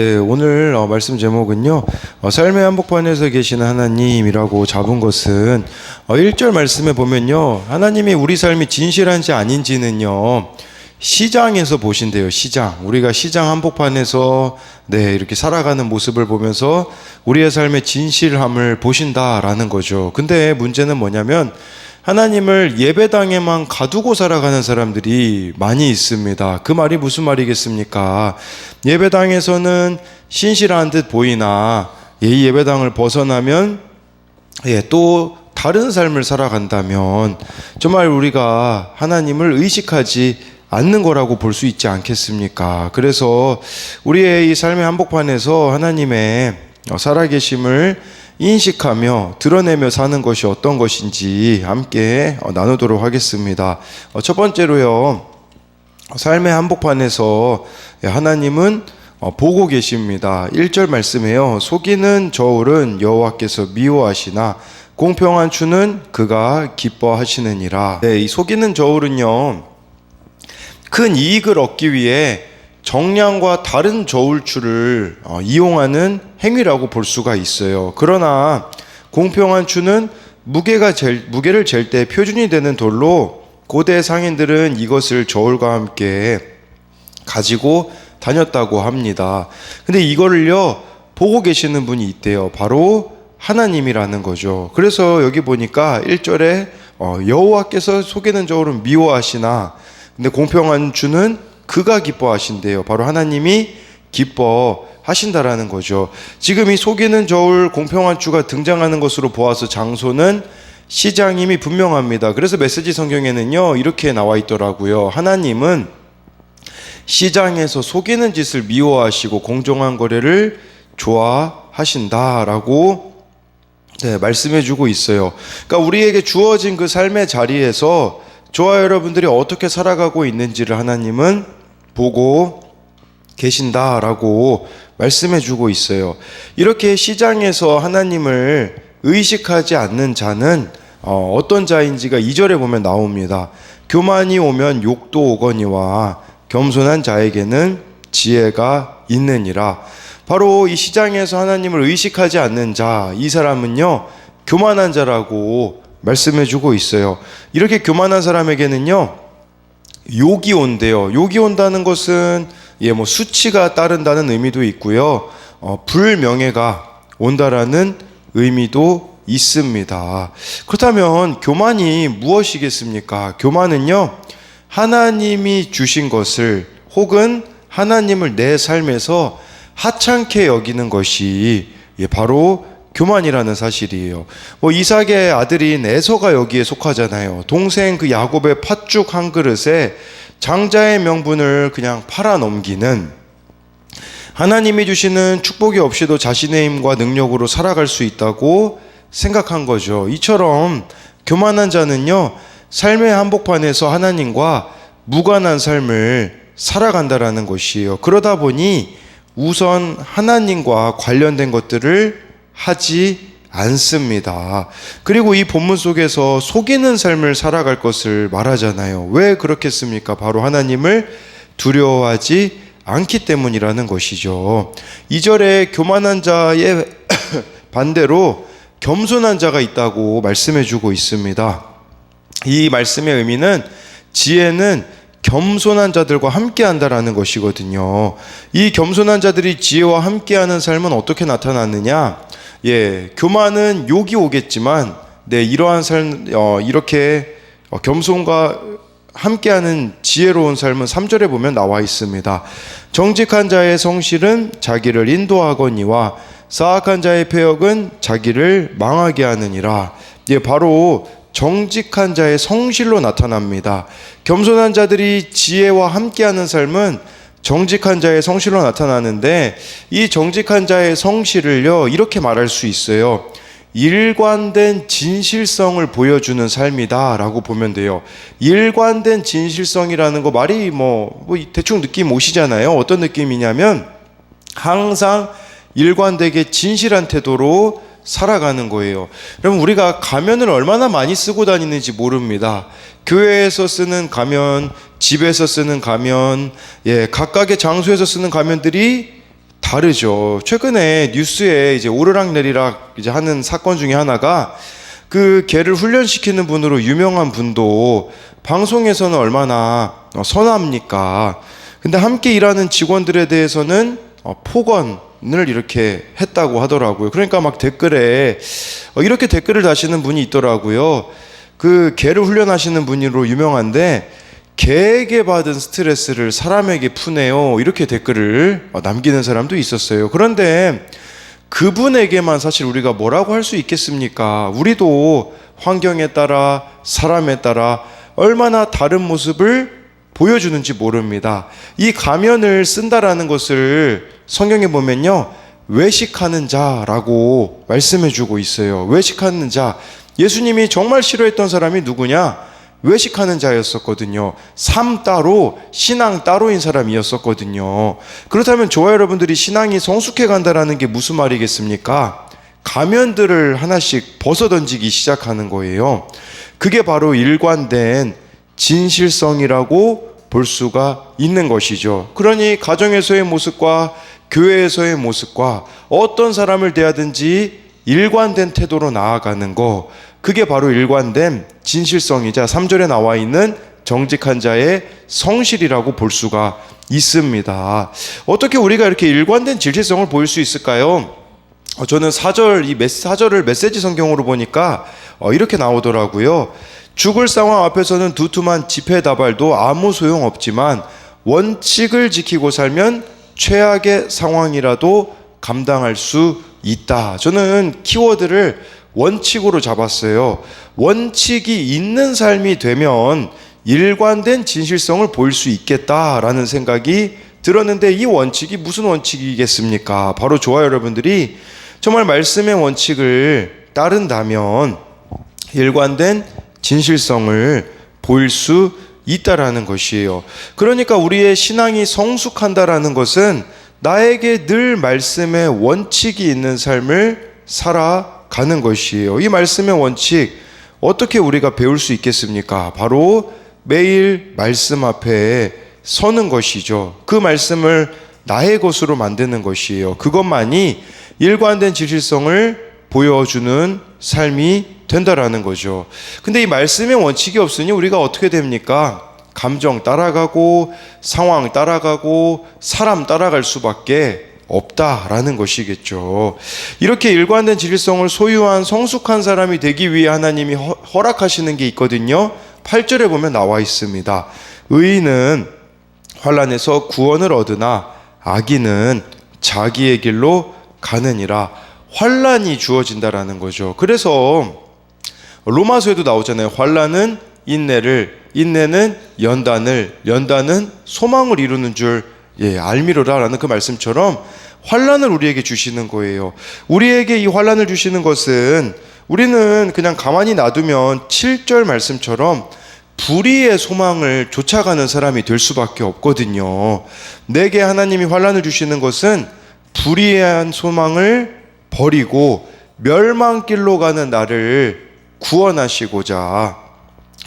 네, 오늘 말씀 제목은요, 삶의 한복판에서 계시는 하나님이라고 잡은 것은 1절 말씀에 보면요, 하나님이 우리 삶이 진실한지 아닌지는요, 시장에서 보신대요. 시장. 우리가 시장 한복판에서 이렇게 살아가는 모습을 보면서 우리의 삶의 진실함을 보신다라는 거죠. 근데 문제는 뭐냐면 하나님을 예배당에만 가두고 살아가는 사람들이 많이 있습니다. 그 말이 무슨 말이겠습니까? 예배당에서는 신실한 듯 보이나 이 예배당을 벗어나면 또 다른 삶을 살아간다면 정말 우리가 하나님을 의식하지 않는 거라고 볼 수 있지 않겠습니까? 그래서 우리의 이 삶의 한복판에서 하나님의 살아계심을 인식하며 드러내며 사는 것이 어떤 것인지 함께 나누도록 하겠습니다. 첫 번째로요, 삶의 한복판에서 하나님은 보고 계십니다. 1절 말씀에요. 속이는 저울은 여호와께서 미워하시나 공평한 추는 그가 기뻐하시느니라. 이 속이는 저울은요, 큰 이익을 얻기 위해 정량과 다른 저울추를 이용하는 행위라고 볼 수가 있어요. 그러나 공평한 추는 무게를 잴 때 표준이 되는 돌로 고대 상인들은 이것을 저울과 함께 가지고 다녔다고 합니다. 근데 이거를요, 보고 계시는 분이 있대요. 바로 하나님이라는 거죠. 그래서 여기 보니까 1절에 여호와께서 속이는 저울은 미워하시나, 근데 공평한 추는 그가 기뻐하신대요. 바로 하나님이 기뻐하신다라는 거죠. 지금 이 속이는 저울, 공평한 추가 등장하는 것으로 보아서 장소는 시장임이 분명합니다. 그래서 메시지 성경에는요, 이렇게 나와 있더라고요. 하나님은 시장에서 속이는 짓을 미워하시고 공정한 거래를 좋아하신다라고 말씀해주고 있어요. 그러니까 우리에게 주어진 그 삶의 자리에서 저와 여러분들이 어떻게 살아가고 있는지를 하나님은 보고 계신다라고 말씀해주고 있어요. 이렇게 시장에서 하나님을 의식하지 않는 자는 어떤 자인지가 2절에 보면 나옵니다. 교만이 오면 욕도 오거니와 겸손한 자에게는 지혜가 있느니라. 바로 이 시장에서 하나님을 의식하지 않는 자, 이 사람은요, 교만한 자라고 말씀해주고 있어요. 이렇게 교만한 사람에게는요, 욕이 온대요. 욕이 온다는 것은 수치가 따른다는 의미도 있고요, 불명예가 온다라는 의미도 있습니다. 그렇다면 교만이 무엇이겠습니까? 교만은요, 하나님이 주신 것을 혹은 하나님을 내 삶에서 하찮게 여기는 것이 바로 교만이라는 사실이에요. 이삭의 아들인 에서가 여기에 속하잖아요. 동생 그 야곱의 팥죽 한 그릇에 장자의 명분을 그냥 팔아넘기는, 하나님이 주시는 축복이 없이도 자신의 힘과 능력으로 살아갈 수 있다고 생각한 거죠. 이처럼 교만한 자는요, 삶의 한복판에서 하나님과 무관한 삶을 살아간다라는 것이에요. 그러다 보니 우선 하나님과 관련된 것들을 하지 않습니다. 그리고 이 본문 속에서 속이는 삶을 살아갈 것을 말하잖아요. 왜 그렇겠습니까? 바로 하나님을 두려워하지 않기 때문이라는 것이죠. 2절에 교만한 자의 반대로 겸손한 자가 있다고 말씀해주고 있습니다. 이 말씀의 의미는 지혜는 겸손한 자들과 함께한다라는 것이거든요. 이 겸손한 자들이 지혜와 함께하는 삶은 어떻게 나타났느냐? 교만은 욕이 오겠지만, 이러한 삶, 이렇게 겸손과 함께하는 지혜로운 삶은 3절에 보면 나와 있습니다. 정직한 자의 성실은 자기를 인도하거니와 사악한 자의 패역은 자기를 망하게 하느니라. 바로 정직한 자의 성실로 나타납니다. 겸손한 자들이 지혜와 함께하는 삶은 정직한 자의 성실로 나타나는데, 이 정직한 자의 성실을요, 이렇게 말할 수 있어요. 일관된 진실성을 보여주는 삶이다 라고 보면 돼요. 일관된 진실성이라는 거 말이 대충 느낌 오시잖아요. 어떤 느낌이냐면 항상 일관되게 진실한 태도로 살아가는 거예요. 여러분, 우리가 가면을 얼마나 많이 쓰고 다니는지 모릅니다. 교회에서 쓰는 가면, 집에서 쓰는 가면, 각각의 장소에서 쓰는 가면들이 다르죠. 최근에 뉴스에 이제 오르락내리락 이제 하는 사건 중에 하나가 그 개를 훈련시키는 분으로 유명한 분도 방송에서는 얼마나 선합니까? 근데 함께 일하는 직원들에 대해서는 폭언을 이렇게 했다고 하더라고요. 그러니까 막 댓글에 이렇게 댓글을 다시는 분이 있더라고요. 그 개를 훈련하시는 분으로 유명한데 개에게 받은 스트레스를 사람에게 푸네요. 이렇게 댓글을 남기는 사람도 있었어요. 그런데 그분에게만 사실 우리가 뭐라고 할 수 있겠습니까? 우리도 환경에 따라 사람에 따라 얼마나 다른 모습을 보여주는지 모릅니다. 이 가면을 쓴다라는 것을 성경에 보면요, 외식하는 자라고 말씀해주고 있어요. 외식하는 자. 예수님이 정말 싫어했던 사람이 누구냐? 외식하는 자였었거든요. 삶 따로 신앙 따로인 사람이었었거든요. 그렇다면 저와 여러분들이 신앙이 성숙해 간다라는 게 무슨 말이겠습니까? 가면들을 하나씩 벗어던지기 시작하는 거예요. 그게 바로 일관된 진실성이라고 볼 수가 있는 것이죠. 그러니 가정에서의 모습과 교회에서의 모습과 어떤 사람을 대하든지 일관된 태도로 나아가는 거, 그게 바로 일관된 진실성이자 3절에 나와 있는 정직한 자의 성실이라고 볼 수가 있습니다. 어떻게 우리가 이렇게 일관된 진실성을 보일 수 있을까요? 저는 4절을 메시지 성경으로 보니까 이렇게 나오더라고요. 죽을 상황 앞에서는 두툼한 지폐다발도 아무 소용없지만 원칙을 지키고 살면 최악의 상황이라도 감당할 수 있다. 저는 키워드를 원칙으로 잡았어요. 원칙이 있는 삶이 되면 일관된 진실성을 보일 수 있겠다라는 생각이 들었는데, 이 원칙이 무슨 원칙이겠습니까? 바로 저와 여러분들이 정말 말씀의 원칙을 따른다면 일관된 진실성을 보일 수 있다라는 것이에요. 그러니까 우리의 신앙이 성숙한다라는 것은 나에게 늘 말씀의 원칙이 있는 삶을 살아가는 것이에요. 이 말씀의 원칙 어떻게 우리가 배울 수 있겠습니까? 바로 매일 말씀 앞에 서는 것이죠. 그 말씀을 나의 것으로 만드는 것이에요. 그것만이 일관된 진실성을 보여주는 삶이 된다라는 거죠. 근데 이 말씀의 원칙이 없으니 우리가 어떻게 됩니까? 감정 따라가고 상황 따라가고 사람 따라갈 수밖에 없다라는 것이겠죠. 이렇게 일관된 진실성을 소유한 성숙한 사람이 되기 위해 하나님이 허락하시는 게 있거든요. 8절에 보면 나와 있습니다. 의인은 환난에서 구원을 얻으나 악인은 자기의 길로 가느니라. 환난이 주어진다라는 거죠. 그래서 로마서에도 나오잖아요. 환난은 인내를, 인내는 연단을, 연단은 소망을 이루는 줄 알미로라라는 그 말씀처럼 환난을 우리에게 주시는 거예요. 우리에게 이 환난을 주시는 것은 우리는 그냥 가만히 놔두면 7절 말씀처럼 불의의 소망을 쫓아가는 사람이 될 수밖에 없거든요. 내게 하나님이 환난을 주시는 것은 불의한 소망을 버리고 멸망길로 가는 나를 구원하시고자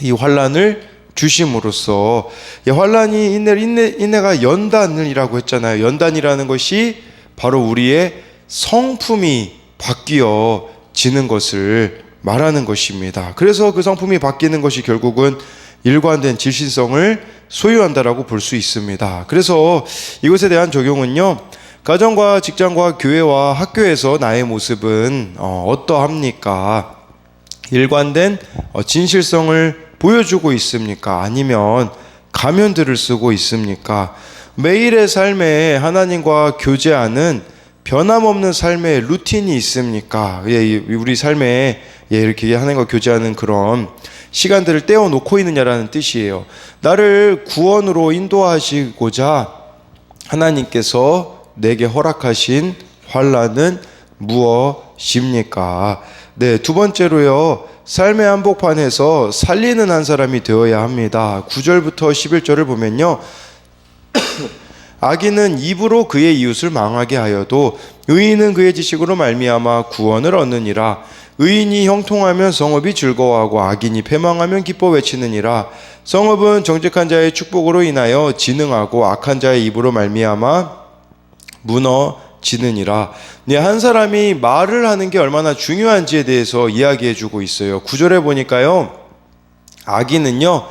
이 환난을 주심으로써, 환난이 인내가 연단이라고 했잖아요. 연단이라는 것이 바로 우리의 성품이 바뀌어지는 것을 말하는 것입니다. 그래서 그 성품이 바뀌는 것이 결국은 일관된 진실성을 소유한다라고 볼 수 있습니다. 그래서 이것에 대한 적용은요, 가정과 직장과 교회와 학교에서 나의 모습은 어떠합니까? 일관된 진실성을 보여주고 있습니까? 아니면 가면들을 쓰고 있습니까? 매일의 삶에 하나님과 교제하는 변함없는 삶의 루틴이 있습니까? 우리 삶에 이렇게 하나님과 교제하는 그런 시간들을 떼어놓고 있느냐라는 뜻이에요. 나를 구원으로 인도하시고자 하나님께서 내게 허락하신 환난은 무엇입니까? 네, 두 번째로요, 삶의 한복판에서 살리는 한 사람이 되어야 합니다. 9절부터 11절을 보면요, 악인은 입으로 그의 이웃을 망하게 하여도 의인은 그의 지식으로 말미암아 구원을 얻느니라. 의인이 형통하면 성읍이 즐거워하고 악인이 패망하면 기뻐 외치느니라. 성읍은 정직한 자의 축복으로 인하여 진흥하고 악한 자의 입으로 말미암아 무너지느니라. 네, 한 사람이 말을 하는 게 얼마나 중요한지에 대해서 이야기해주고 있어요. 9절에 보니까요, 악인은요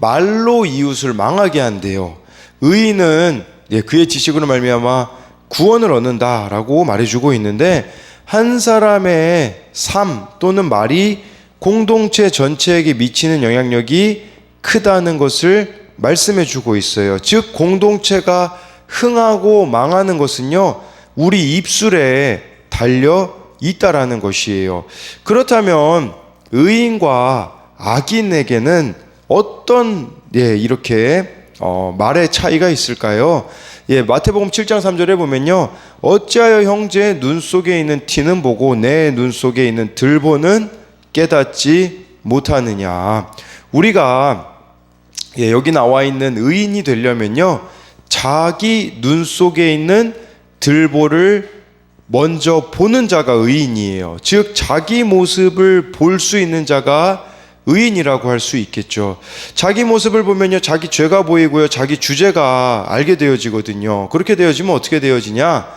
말로 이웃을 망하게 한대요. 의인은 그의 지식으로 말미암아 구원을 얻는다라고 말해주고 있는데, 한 사람의 삶 또는 말이 공동체 전체에게 미치는 영향력이 크다는 것을 말씀해주고 있어요. 즉 공동체가 흥하고 망하는 것은요 우리 입술에 달려 있다라는 것이에요. 그렇다면 의인과 악인에게는 어떤 이렇게 말의 차이가 있을까요? 마태복음 7장 3절에 보면요, 어찌하여 형제의 눈 속에 있는 티는 보고 내 눈 속에 있는 들보는 깨닫지 못하느냐. 우리가 여기 나와 있는 의인이 되려면요, 자기 눈 속에 있는 들보를 먼저 보는 자가 의인이에요. 즉 자기 모습을 볼 수 있는 자가 의인이라고 할 수 있겠죠. 자기 모습을 보면요 자기 죄가 보이고요 자기 주제가 알게 되어지거든요. 그렇게 되어지면 어떻게 되어지냐,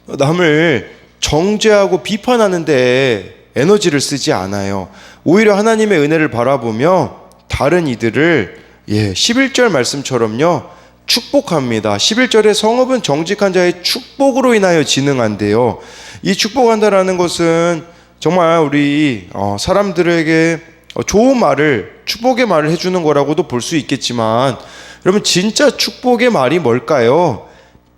남을 정죄하고 비판하는데 에너지를 쓰지 않아요. 오히려 하나님의 은혜를 바라보며 다른 이들을 11절 말씀처럼요 축복합니다. 11절에 성읍은 정직한 자의 축복으로 인하여 진흥한대요. 이 축복한다라는 것은 정말 우리 사람들에게 좋은 말을, 축복의 말을 해주는 거라고도 볼 수 있겠지만, 여러분 진짜 축복의 말이 뭘까요?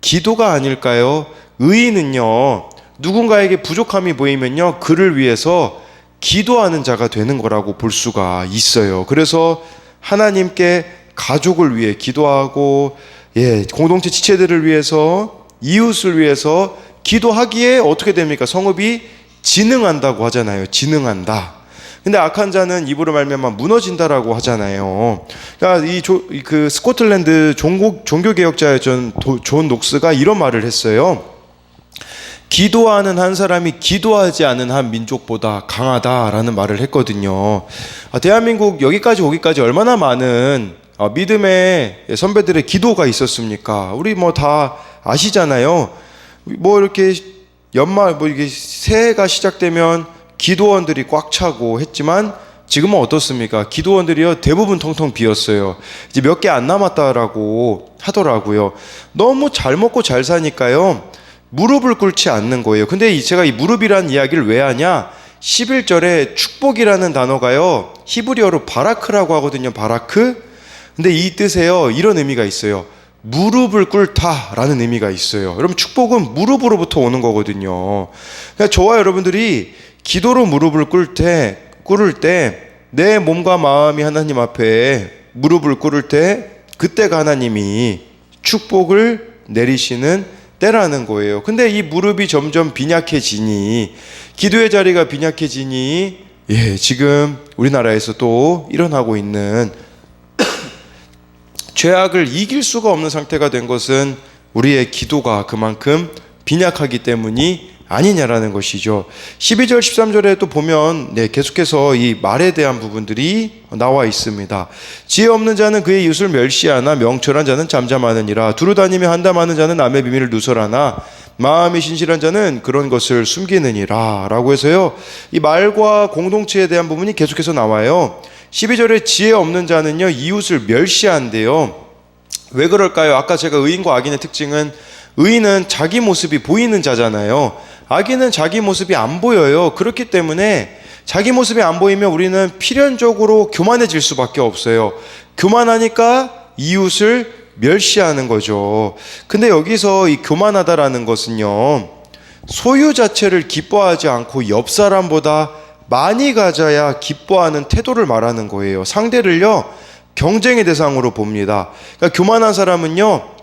기도가 아닐까요? 의인은요 누군가에게 부족함이 보이면요 그를 위해서 기도하는 자가 되는 거라고 볼 수가 있어요. 그래서 하나님께 가족을 위해 기도하고 공동체 지체들을 위해서, 이웃을 위해서 기도하기에 어떻게 됩니까? 성읍이 진흥한다고 하잖아요. 진흥한다. 근데 악한 자는 입으로 말미암아 무너진다라고 하잖아요. 그러니까 그 스코틀랜드 종교개혁자였던 존 녹스가 이런 말을 했어요. 기도하는 한 사람이 기도하지 않은 한 민족보다 강하다라는 말을 했거든요. 대한민국 여기까지 오기까지 얼마나 많은 믿음의 선배들의 기도가 있었습니까? 우리 뭐 다 아시잖아요. 뭐 이렇게 연말 이게 새해가 시작되면 기도원들이 꽉 차고 했지만, 지금은 어떻습니까? 기도원들이요 대부분 텅텅 비었어요. 이제 몇 개 안 남았다라고 하더라고요. 너무 잘 먹고 잘 사니까요 무릎을 꿇지 않는 거예요. 근데 제가 이 무릎이라는 이야기를 왜 하냐, 11절에 축복이라는 단어가요 히브리어로 바라크라고 하거든요. 바라크. 근데 이 뜻에요 이런 의미가 있어요. 무릎을 꿇다라는 의미가 있어요. 여러분 축복은 무릎으로부터 오는 거거든요. 그러니까 저와 여러분들이 기도로 무릎을 꿇을 때 내 몸과 마음이 하나님 앞에 무릎을 꿇을 때, 그때가 하나님이 축복을 내리시는 때라는 거예요. 근데 이 무릎이 점점 빈약해지니, 기도의 자리가 빈약해지니 지금 우리나라에서 또 일어나고 있는 죄악을 이길 수가 없는 상태가 된 것은 우리의 기도가 그만큼 빈약하기 때문이 아니냐라는 것이죠. 12절 13절에 또 보면 계속해서 이 말에 대한 부분들이 나와 있습니다. 지혜 없는 자는 그의 이웃을 멸시하나 명철한 자는 잠잠하느니라. 두루다니며 한담하는 자는 남의 비밀을 누설하나 마음이 신실한 자는 그런 것을 숨기느니라 라고 해서요, 이 말과 공동체에 대한 부분이 계속해서 나와요. 12절에 지혜 없는 자는요 이웃을 멸시한대요. 왜 그럴까요? 아까 제가 의인과 악인의 특징은, 의인은 자기 모습이 보이는 자잖아요. 악인은 자기 모습이 안 보여요. 그렇기 때문에 자기 모습이 안 보이면 우리는 필연적으로 교만해질 수밖에 없어요. 교만하니까 이웃을 멸시하는 거죠. 근데 여기서 이 교만하다라는 것은요 소유 자체를 기뻐하지 않고 옆 사람보다 많이 가져야 기뻐하는 태도를 말하는 거예요. 상대를요 경쟁의 대상으로 봅니다. 그러니까 교만한 사람은요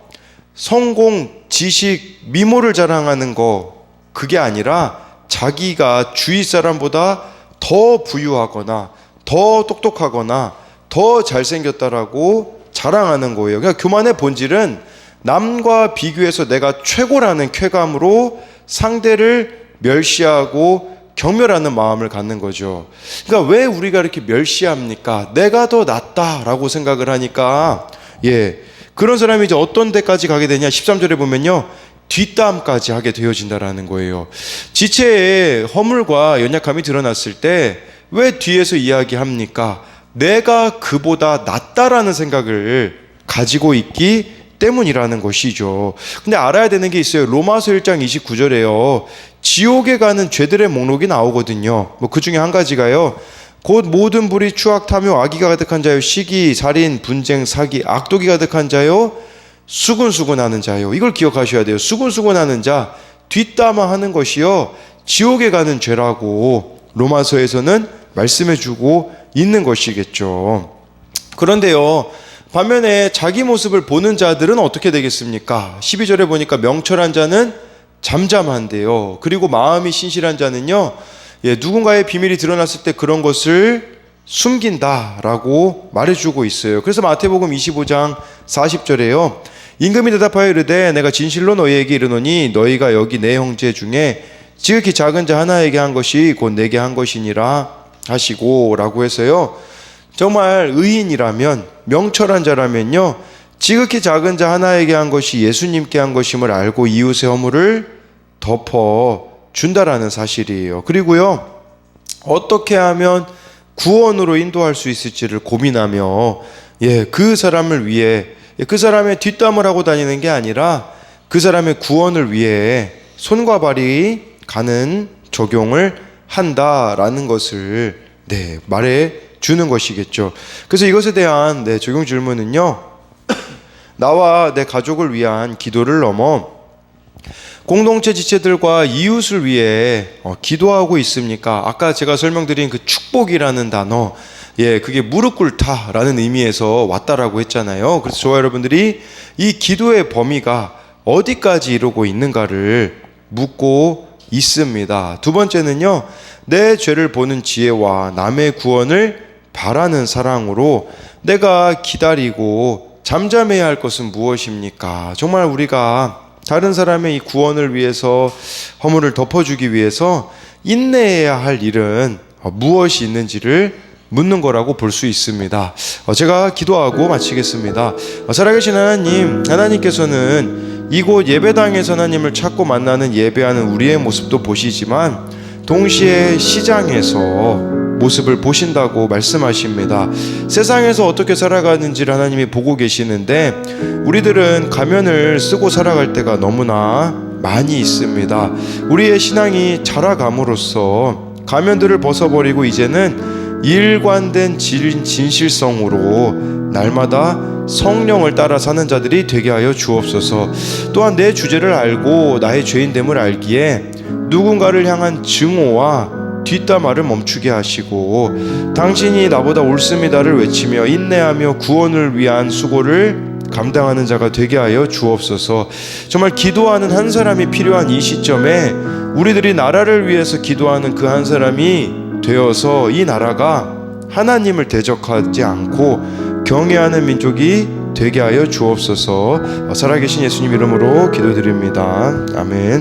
성공, 지식, 미모를 자랑하는 거, 그게 아니라 자기가 주위 사람보다 더 부유하거나 더 똑똑하거나 더 잘생겼다라고 자랑하는 거예요. 그러니까 교만의 본질은 남과 비교해서 내가 최고라는 쾌감으로 상대를 멸시하고 경멸하는 마음을 갖는 거죠. 그러니까 왜 우리가 이렇게 멸시합니까? 내가 더 낫다라고 생각을 하니까 그런 사람이 이제 어떤 데까지 가게 되냐, 13절에 보면요 뒷담까지 하게 되어진다라는 거예요. 지체에 허물과 연약함이 드러났을 때 왜 뒤에서 이야기합니까? 내가 그보다 낫다라는 생각을 가지고 있기 때문이라는 것이죠. 근데 알아야 되는 게 있어요. 로마서 1장 29절에요. 지옥에 가는 죄들의 목록이 나오거든요. 그 중에 한 가지가요. 곧 모든 불의, 추악, 탐욕, 악의가 가득한 자요, 시기, 살인, 분쟁, 사기, 악독이 가득한 자요, 수군수군하는 자요. 이걸 기억하셔야 돼요. 수군수군하는 자, 뒷담화하는 것이요, 지옥에 가는 죄라고 로마서에서는 말씀해주고 있는 것이겠죠. 그런데요, 반면에 자기 모습을 보는 자들은 어떻게 되겠습니까? 12절에 보니까 명철한 자는 잠잠한데요. 그리고 마음이 신실한 자는요, 누군가의 비밀이 드러났을 때 그런 것을 숨긴다라고 말해주고 있어요. 그래서 마태복음 25장 40절에요. 임금이 대답하여 이르되 내가 진실로 너희에게 이르노니 너희가 여기 내 형제 중에 지극히 작은 자 하나에게 한 것이 곧 내게 한 것이니라 하시고 라고 해서요. 정말 의인이라면, 명철한 자라면요, 지극히 작은 자 하나에게 한 것이 예수님께 한 것임을 알고 이웃의 허물을 덮어준다라는 사실이에요. 그리고요, 어떻게 하면 구원으로 인도할 수 있을지를 고민하며, 그 사람을 위해, 그 사람의 뒷담을 하고 다니는 게 아니라 그 사람의 구원을 위해 손과 발이 가는 적용을 한다라는 것을 말해 주는 것이겠죠. 그래서 이것에 대한 적용 질문은요, 나와 내 가족을 위한 기도를 넘어 공동체 지체들과 이웃을 위해 기도하고 있습니까? 아까 제가 설명드린 그 축복이라는 단어, 그게 무릎 꿇다라는 의미에서 왔다라고 했잖아요. 그래서 저와 여러분들이 이 기도의 범위가 어디까지 이루고 있는가를 묻고 있습니다. 두 번째는요, 내 죄를 보는 지혜와 남의 구원을 바라는 사랑으로 내가 기다리고 잠잠해야 할 것은 무엇입니까? 정말 우리가 다른 사람의 이 구원을 위해서, 허물을 덮어주기 위해서 인내해야 할 일은 무엇이 있는지를 묻는 거라고 볼 수 있습니다. 제가 기도하고 마치겠습니다. 살아계신 하나님, 하나님께서는 이곳 예배당에서 하나님을 찾고 만나는 예배하는 우리의 모습도 보시지만 동시에 시장에서 모습을 보신다고 말씀하십니다. 세상에서 어떻게 살아가는지를 하나님이 보고 계시는데 우리들은 가면을 쓰고 살아갈 때가 너무나 많이 있습니다. 우리의 신앙이 자라감으로써 가면들을 벗어버리고 이제는 일관된 진실성으로 날마다 성령을 따라 사는 자들이 되게 하여 주옵소서. 또한 내 주제를 알고 나의 죄인됨을 알기에 누군가를 향한 증오와 뒷담화를 멈추게 하시고 당신이 나보다 옳습니다를 외치며 인내하며 구원을 위한 수고를 감당하는 자가 되게 하여 주옵소서. 정말 기도하는 한 사람이 필요한 이 시점에 우리들이 나라를 위해서 기도하는 그 한 사람이 되어서 이 나라가 하나님을 대적하지 않고 경외하는 민족이 되게 하여 주옵소서. 살아계신 예수님 이름으로 기도드립니다. 아멘.